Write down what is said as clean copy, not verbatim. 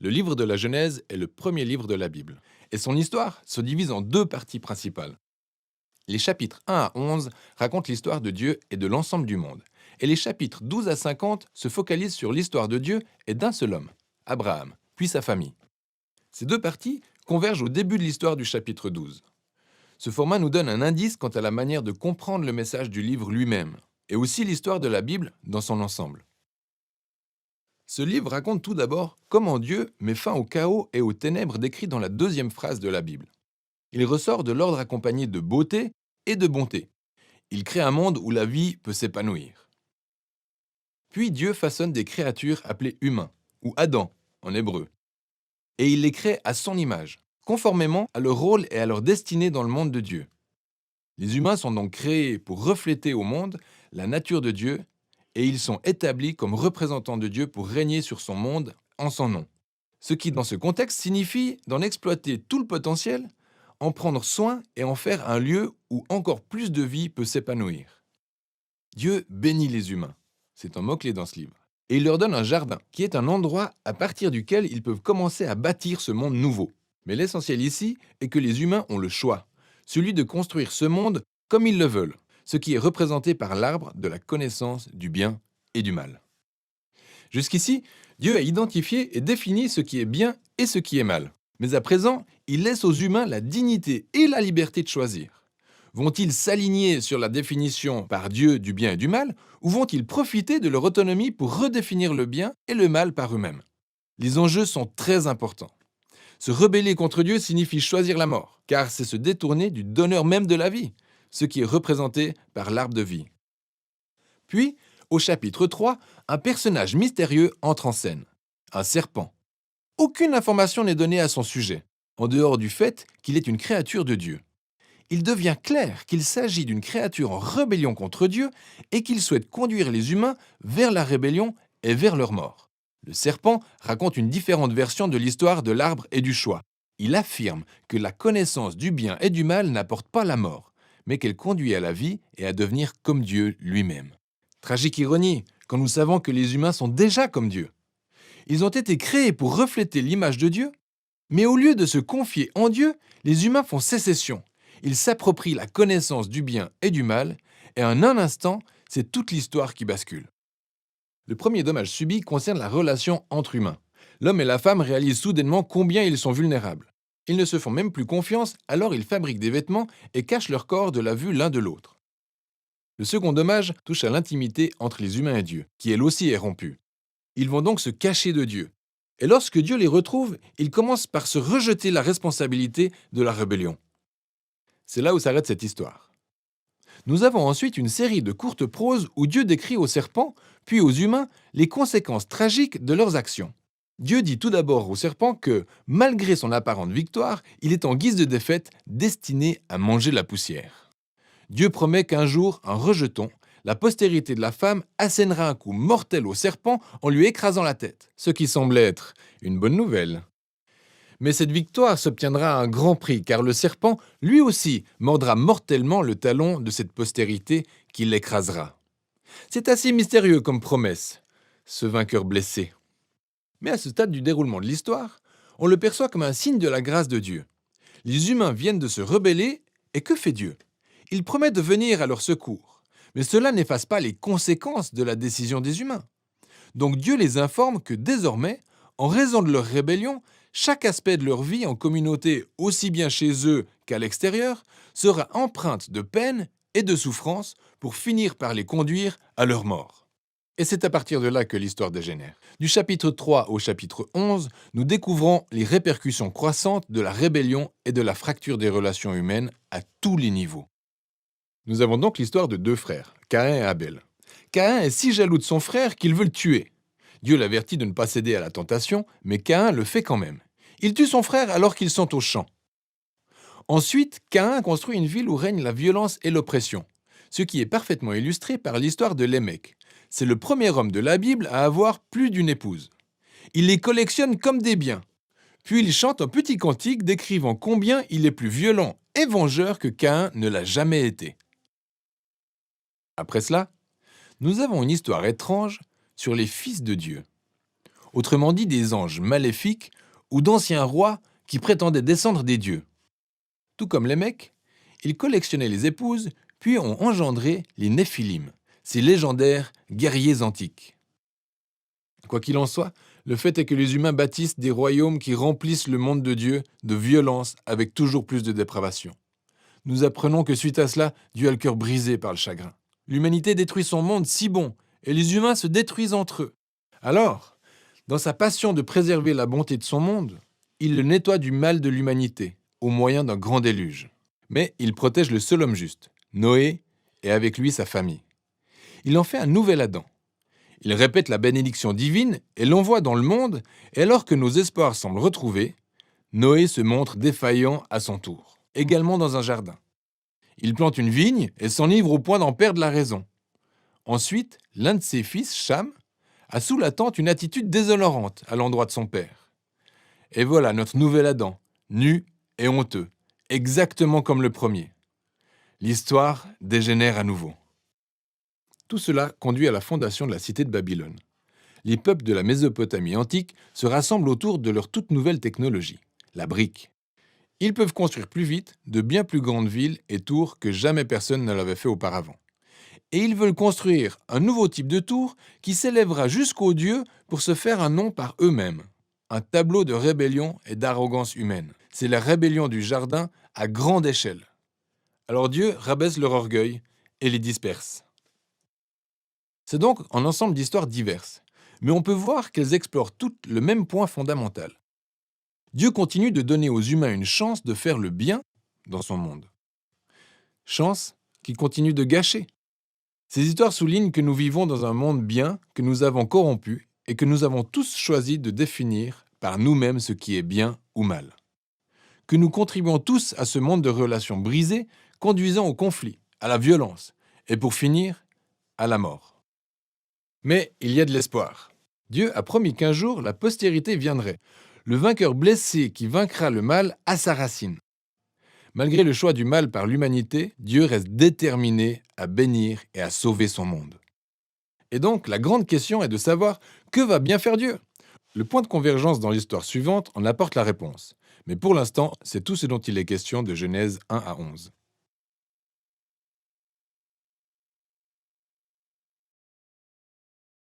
Le livre de la Genèse est le premier livre de la Bible, et son histoire se divise en deux parties principales. Les chapitres 1 à 11 racontent l'histoire de Dieu et de l'ensemble du monde, et les chapitres 12 à 50 se focalisent sur l'histoire de Dieu et d'un seul homme, Abraham, puis sa famille. Ces deux parties convergent au début de l'histoire du chapitre 12. Ce format nous donne un indice quant à la manière de comprendre le message du livre lui-même, et aussi l'histoire de la Bible dans son ensemble. Ce livre raconte tout d'abord comment Dieu met fin au chaos et aux ténèbres décrits dans la deuxième phrase de la Bible. Il ressort de l'ordre accompagné de beauté et de bonté. Il crée un monde où la vie peut s'épanouir. Puis Dieu façonne des créatures appelées humains, ou Adam en hébreu, et il les crée à son image, conformément à leur rôle et à leur destinée dans le monde de Dieu. Les humains sont donc créés pour refléter au monde la nature de Dieu, et ils sont établis comme représentants de Dieu pour régner sur son monde en son nom. Ce qui, dans ce contexte, signifie d'en exploiter tout le potentiel, en prendre soin et en faire un lieu où encore plus de vie peut s'épanouir. Dieu bénit les humains. C'est un mot-clé dans ce livre. Et il leur donne un jardin, qui est un endroit à partir duquel ils peuvent commencer à bâtir ce monde nouveau. Mais l'essentiel ici est que les humains ont le choix, celui de construire ce monde comme ils le veulent, ce qui est représenté par l'arbre de la connaissance du bien et du mal. Jusqu'ici, Dieu a identifié et défini ce qui est bien et ce qui est mal. Mais à présent, il laisse aux humains la dignité et la liberté de choisir. Vont-ils s'aligner sur la définition par Dieu du bien et du mal, ou vont-ils profiter de leur autonomie pour redéfinir le bien et le mal par eux-mêmes? Les enjeux sont très importants. Se rebeller contre Dieu signifie choisir la mort, car c'est se détourner du donneur même de la vie, ce qui est représenté par l'arbre de vie. Puis, au chapitre 3, un personnage mystérieux entre en scène, un serpent. Aucune information n'est donnée à son sujet, en dehors du fait qu'il est une créature de Dieu. Il devient clair qu'il s'agit d'une créature en rébellion contre Dieu et qu'il souhaite conduire les humains vers la rébellion et vers leur mort. Le serpent raconte une différente version de l'histoire de l'arbre et du choix. Il affirme que la connaissance du bien et du mal n'apporte pas la mort, mais qu'elle conduit à la vie et à devenir comme Dieu lui-même. Tragique ironie, quand nous savons que les humains sont déjà comme Dieu. Ils ont été créés pour refléter l'image de Dieu, mais au lieu de se confier en Dieu, les humains font sécession. Ils s'approprient la connaissance du bien et du mal, et en un instant, c'est toute l'histoire qui bascule. Le premier dommage subi concerne la relation entre humains. L'homme et la femme réalisent soudainement combien ils sont vulnérables. Ils ne se font même plus confiance, alors ils fabriquent des vêtements et cachent leur corps de la vue l'un de l'autre. Le second dommage touche à l'intimité entre les humains et Dieu, qui elle aussi est rompue. Ils vont donc se cacher de Dieu. Et lorsque Dieu les retrouve, ils commencent par se rejeter la responsabilité de la rébellion. C'est là où s'arrête cette histoire. Nous avons ensuite une série de courtes proses où Dieu décrit aux serpents, puis aux humains, les conséquences tragiques de leurs actions. Dieu dit tout d'abord au serpent que, malgré son apparente victoire, il est en guise de défaite destiné à manger la poussière. Dieu promet qu'un jour, en rejeton, la postérité de la femme assénera un coup mortel au serpent en lui écrasant la tête, ce qui semble être une bonne nouvelle. Mais cette victoire s'obtiendra à un grand prix, car le serpent, lui aussi, mordra mortellement le talon de cette postérité qui l'écrasera. C'est assez mystérieux comme promesse, ce vainqueur blessé. Mais à ce stade du déroulement de l'histoire, on le perçoit comme un signe de la grâce de Dieu. Les humains viennent de se rebeller, et que fait Dieu? Il promet de venir à leur secours. Mais cela n'efface pas les conséquences de la décision des humains. Donc Dieu les informe que désormais, en raison de leur rébellion, chaque aspect de leur vie en communauté, aussi bien chez eux qu'à l'extérieur, sera empreinte de peine et de souffrance pour finir par les conduire à leur mort. Et c'est à partir de là que l'histoire dégénère. Du chapitre 3 au chapitre 11, nous découvrons les répercussions croissantes de la rébellion et de la fracture des relations humaines à tous les niveaux. Nous avons donc l'histoire de deux frères, Caïn et Abel. Caïn est si jaloux de son frère qu'il veut le tuer. Dieu l'avertit de ne pas céder à la tentation, mais Caïn le fait quand même. Il tue son frère alors qu'ils sont au champ. Ensuite, Caïn construit une ville où règne la violence et l'oppression, ce qui est parfaitement illustré par l'histoire de Lémec. C'est le premier homme de la Bible à avoir plus d'une épouse. Il les collectionne comme des biens. Puis il chante un petit cantique décrivant combien il est plus violent et vengeur que Caïn ne l'a jamais été. Après cela, nous avons une histoire étrange sur les fils de Dieu. autrement dit des anges maléfiques ou d'anciens rois qui prétendaient descendre des dieux. Tout comme les mecs, ils collectionnaient les épouses, puis ont engendré les Néphilim, ces légendaires guerriers antiques. Quoi qu'il en soit, le fait est que les humains bâtissent des royaumes qui remplissent le monde de Dieu de violence avec toujours plus de dépravation. Nous apprenons que suite à cela, Dieu a le cœur brisé par le chagrin. L'humanité détruit son monde si bon, et les humains se détruisent entre eux. Alors, dans sa passion de préserver la bonté de son monde, il le nettoie du mal de l'humanité, au moyen d'un grand déluge. Mais il protège le seul homme juste, Noé, et avec lui sa famille. Il en fait un nouvel Adam. Il répète la bénédiction divine et l'envoie dans le monde, et alors que nos espoirs semblent retrouvés, Noé se montre défaillant à son tour, également dans un jardin. Il plante une vigne et s'enivre au point d'en perdre la raison. Ensuite, l'un de ses fils, Cham, a sous la tente une attitude déshonorante à l'endroit de son père. Et voilà notre nouvel Adam, nu et honteux, exactement comme le premier. L'histoire dégénère à nouveau. Tout cela conduit à la fondation de la cité de Babylone. Les peuples de la Mésopotamie antique se rassemblent autour de leur toute nouvelle technologie, la brique. Ils peuvent construire plus vite de bien plus grandes villes et tours que jamais personne ne l'avait fait auparavant. Et ils veulent construire un nouveau type de tour qui s'élèvera jusqu'aux dieux pour se faire un nom par eux-mêmes. Un tableau de rébellion et d'arrogance humaine. C'est la rébellion du jardin à grande échelle. Alors Dieu rabaisse leur orgueil et les disperse. C'est donc un ensemble d'histoires diverses, mais on peut voir qu'elles explorent toutes le même point fondamental. Dieu continue de donner aux humains une chance de faire le bien dans son monde. Chance qu'il continue de gâcher. Ces histoires soulignent que nous vivons dans un monde bien que nous avons corrompu et que nous avons tous choisi de définir par nous-mêmes ce qui est bien ou mal. Que nous contribuons tous à ce monde de relations brisées, conduisant au conflit, à la violence, et pour finir, à la mort. Mais il y a de l'espoir. Dieu a promis qu'un jour, la postérité viendrait. Le vainqueur blessé qui vaincra le mal à sa racine. Malgré le choix du mal par l'humanité, Dieu reste déterminé à bénir et à sauver son monde. Et donc, la grande question est de savoir que va bien faire Dieu. Le point de convergence dans l'histoire suivante en apporte la réponse. Mais pour l'instant, c'est tout ce dont il est question de Genèse 1 à 11.